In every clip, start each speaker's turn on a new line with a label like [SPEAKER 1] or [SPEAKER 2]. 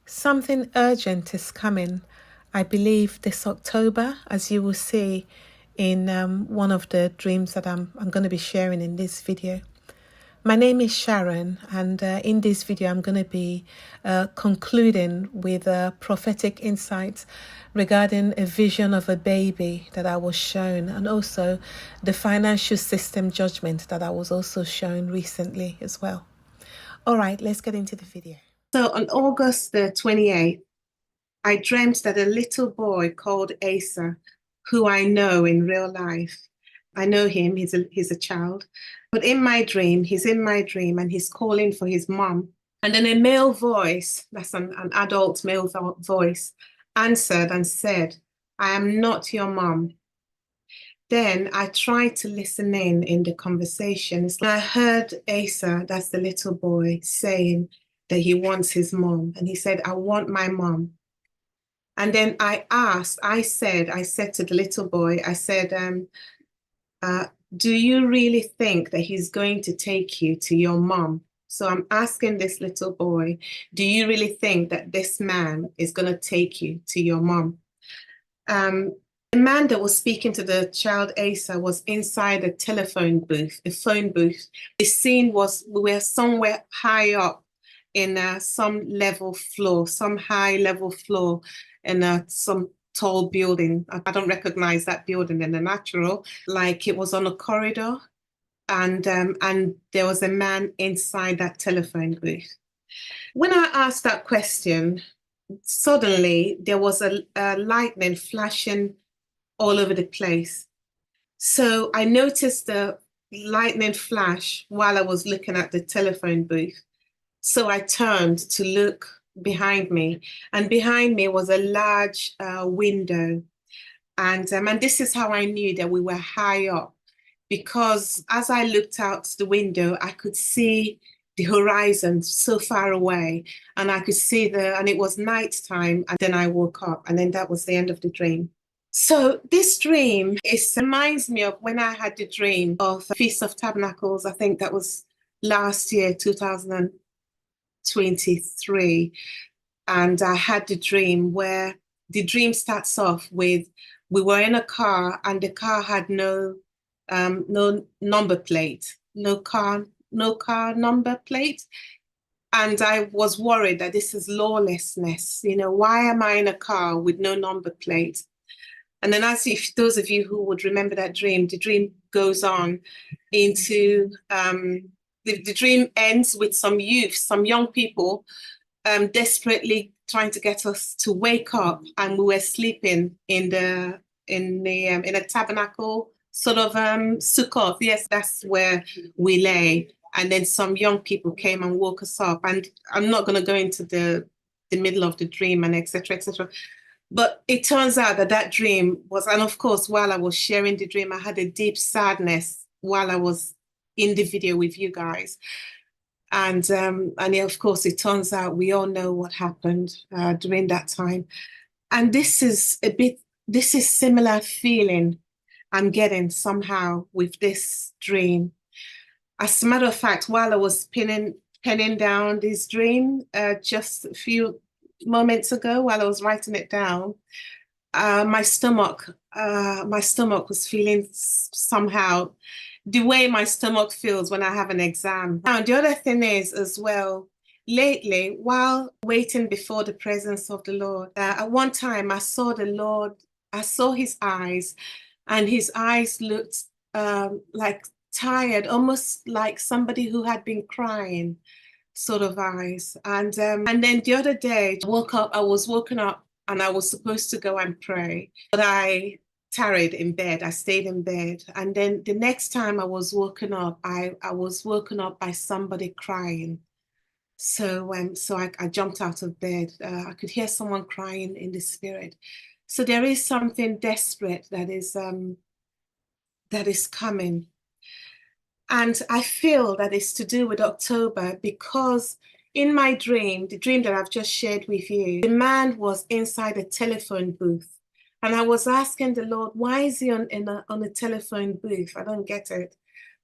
[SPEAKER 1] Something urgent is coming, I believe, this October, as you will see in one of the dreams that I'm going to be sharing in this video. My name is Sharon, and in this video I'm going to be concluding with prophetic insights regarding a vision of a baby that I was shown, and also the financial system judgment that I was also shown recently as well. All right, let's get into the video. So on August the 28th, I dreamt that a little boy called Asa, who I know in real life, I know him, he's a child, but in my dream, he's in my dream and he's calling for his mom. And then a male voice, that's an adult male voice, answered and said, "I am not your mom." Then I tried to listen in the conversation. I heard Asa, that's the little boy, saying that he wants his mom. And he said, "I want my mom." And then I said to the little boy, I said, do you really think that he's going to take you to your mom? So I'm asking this little boy, do you really think that this man is going to take you to your mom? The man that was speaking to the child Asa was inside a telephone booth, a phone booth. The scene was, we were somewhere high up in some high level floor in some tall building. I don't recognize that building in the natural, like it was on a corridor, and there was a man inside that telephone booth. When I asked that question, suddenly there was a lightning flashing all over the place. So I noticed the lightning flash while I was looking at the telephone booth. So I turned to look behind me, and behind me was a large window. And this is how I knew that we were high up, because as I looked out the window, I could see the horizon so far away, and I could see and it was nighttime, and then I woke up, and then that was the end of the dream. So this dream, it reminds me of when I had the dream of Feast of Tabernacles. I think that was last year, 2023. And I had the dream where the dream starts off with, we were in a car and the car had no number plate, no car number plate. And I was worried that this is lawlessness. You know, why am I in a car with no number plate? And then if those of you who would remember that dream, the dream goes on into, the dream ends with some young people desperately trying to get us to wake up, and we were sleeping in a tabernacle, sort of sukkah. Yes, that's where we lay. And then some young people came and woke us up. And I'm not going to go into the middle of the dream and etc. etc. But it turns out that dream was, and of course, while I was sharing the dream, I had a deep sadness while I was in the video with you guys. And yeah, of course, it turns out we all know what happened during that time. And this is similar feeling I'm getting somehow with this dream. As a matter of fact, while I was penning down this dream just a few moments ago, while I was writing it down, my stomach was feeling somehow the way my stomach feels when I have an exam. Now, the other thing is as well, lately, while waiting before the presence of the Lord, at one time I saw the Lord, I saw his eyes, and his eyes looked like tired, almost like somebody who had been crying, sort of eyes. And then the other day, I was woken up and I was supposed to go and pray, but I tarried in bed. I stayed in bed. And then the next time I was woken up, I was woken up by somebody crying. So I jumped out of bed. I could hear someone crying in the spirit. So there is something desperate that is coming. And I feel that it's to do with October, because in my dream, the dream that I've just shared with you, the man was inside a telephone booth. And I was asking the Lord, why is he on a telephone booth? I don't get it.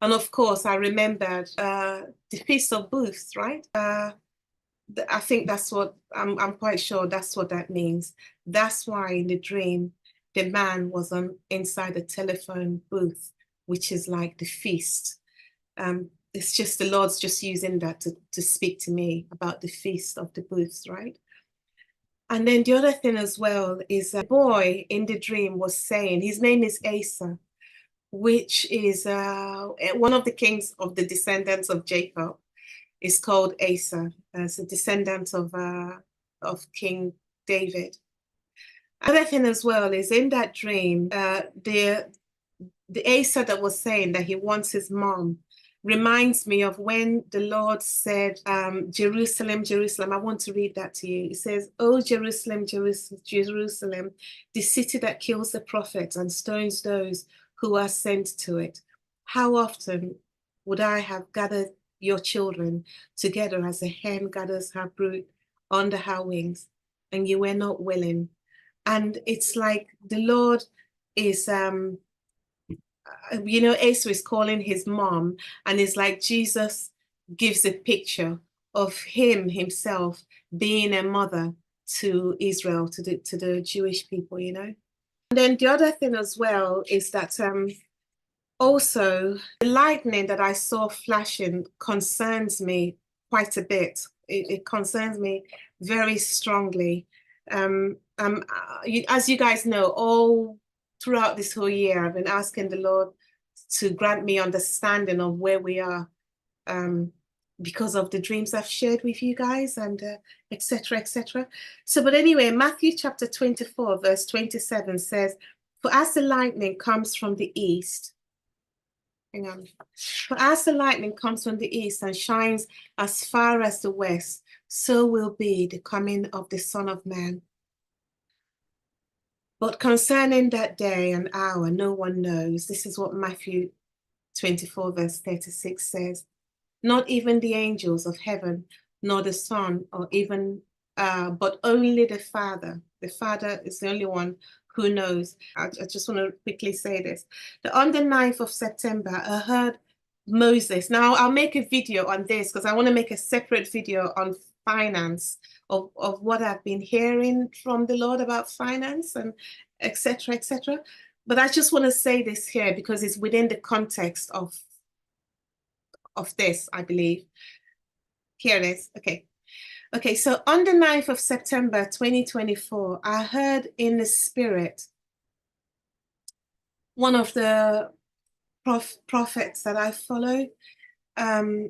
[SPEAKER 1] And of course, I remembered the Feast of Booths, right? I think that's what I'm quite sure that's what that means. That's why in the dream, the man was on inside the telephone booth, which is like the feast. It's just the Lord's just using that to speak to me about the feast of the booths, right? And then the other thing as well is a boy in the dream was saying, his name is Asa, which is one of the kings of the descendants of Jacob, is called Asa, as a descendant of King David. Another thing as well is in that dream, the Asa that was saying that he wants his mom reminds me of when the Lord said, Jerusalem, Jerusalem. I want to read that to you. It says, "Oh, Jerusalem, Jerusalem, Jerusalem, the city that kills the prophets and stones those who are sent to it. How often would I have gathered your children together as a hen gathers her brood under her wings, and you were not willing." And it's like the Lord is Asa is calling his mom, and it's like Jesus gives a picture of him himself being a mother to Israel, to the Jewish people, And then the other thing as well is that also the lightning that I saw flashing concerns me quite a bit. It concerns me very strongly. As you guys know, all throughout this whole year, I've been asking the Lord to grant me understanding of where we are, because of the dreams I've shared with you guys, and etc., etc. So, but anyway, Matthew chapter 24, verse 27 says, "For as the lightning comes from the east," hang on, "for as the lightning comes from the east and shines as far as the west, so will be the coming of the Son of Man. But concerning that day and hour, no one knows." This is what Matthew 24, verse 36 says. "Not even the angels of heaven, nor the Son, or even, but only the Father." The Father is the only one who knows. I just want to quickly say this. On the 9th of September, I heard Moses. Now, I'll make a video on this because I want to make a separate video on finance, of what I've been hearing from the Lord about finance and etc., etc. But I just want to say this here because it's within the context of this, I believe. Here it is. Okay, so on the 9th of September 2024, I heard in the spirit one of the prophets that I follow. I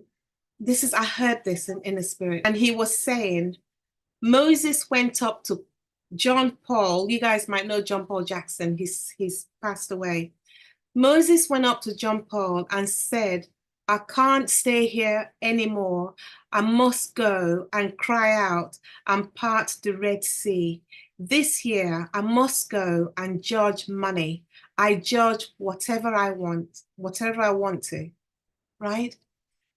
[SPEAKER 1] heard this in the spirit, and he was saying, Moses went up to John Paul. You guys might know John Paul Jackson. He's passed away. Moses went up to John Paul and said, "I can't stay here anymore. I must go and cry out and part the Red Sea. This year, I must go and judge money. I judge whatever I want to," right?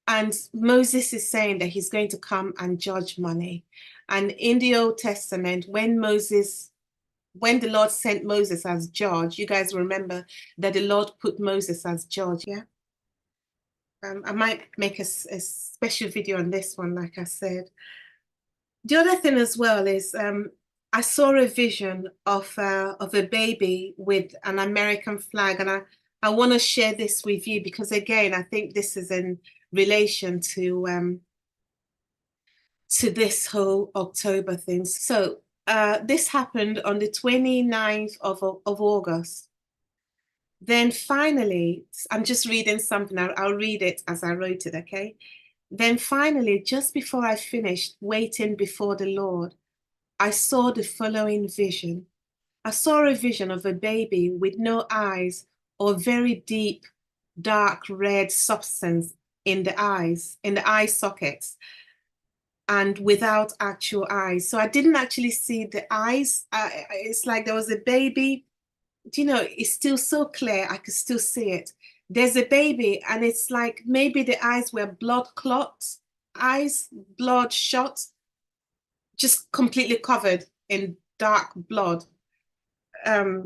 [SPEAKER 1] And Moses is saying that he's going to come and judge money. And in the Old Testament, when the Lord sent Moses as judge, you guys remember that the Lord put Moses as judge, yeah? I might make a special video on this one, like I said. The other thing as well is I saw a vision of a baby with an American flag, and I want to share this with you because, again, I think this is in relation to this whole October thing. So this happened on the 29th of August. Then finally, I'm just reading something. I'll read it as I wrote it, okay? Then finally, just before I finished waiting before the Lord, I saw the following vision. I saw a vision of a baby with no eyes or very deep, dark red substance in the eye sockets, and without actual eyes. So I didn't actually see the eyes. It's like there was a baby. It's still so clear. I could still see it. There's a baby, and it's like maybe the eyes were blood clots, blood shots, just completely covered in dark blood. Yeah,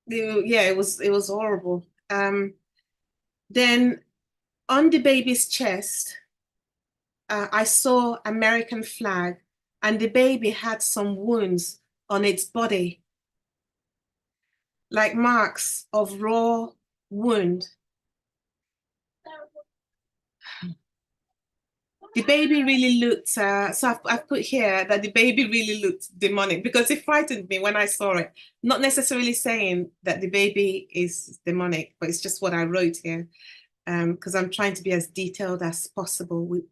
[SPEAKER 1] it was horrible. Then on the baby's chest, I saw American flag, and the baby had some wounds on its body, like marks of raw wound. The baby really looked, so I've put here that the baby really looked demonic, because it frightened me when I saw it. Not necessarily saying that the baby is demonic, but it's just what I wrote here, because I'm trying to be as detailed as possible with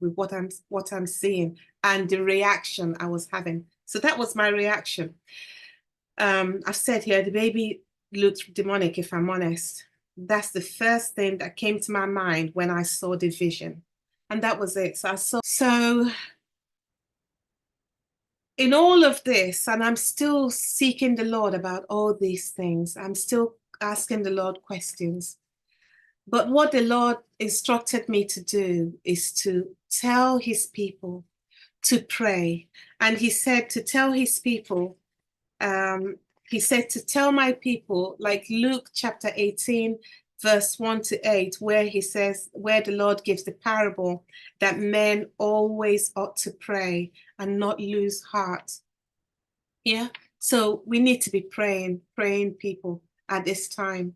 [SPEAKER 1] what I'm seeing and the reaction I was having. So that was my reaction. I've said here, the baby looked demonic, if I'm honest. That's the first thing that came to my mind when I saw the vision. And that was it. So in all of this, and I'm still seeking the Lord about all these things, I'm still asking the Lord questions. But what the Lord instructed me to do is to tell his people to pray. And he said to tell his people, he said to tell my people, like Luke chapter 18, verse 1 to 8, where he says, where the Lord gives the parable that men always ought to pray and not lose heart. Yeah. So we need to be praying people at this time.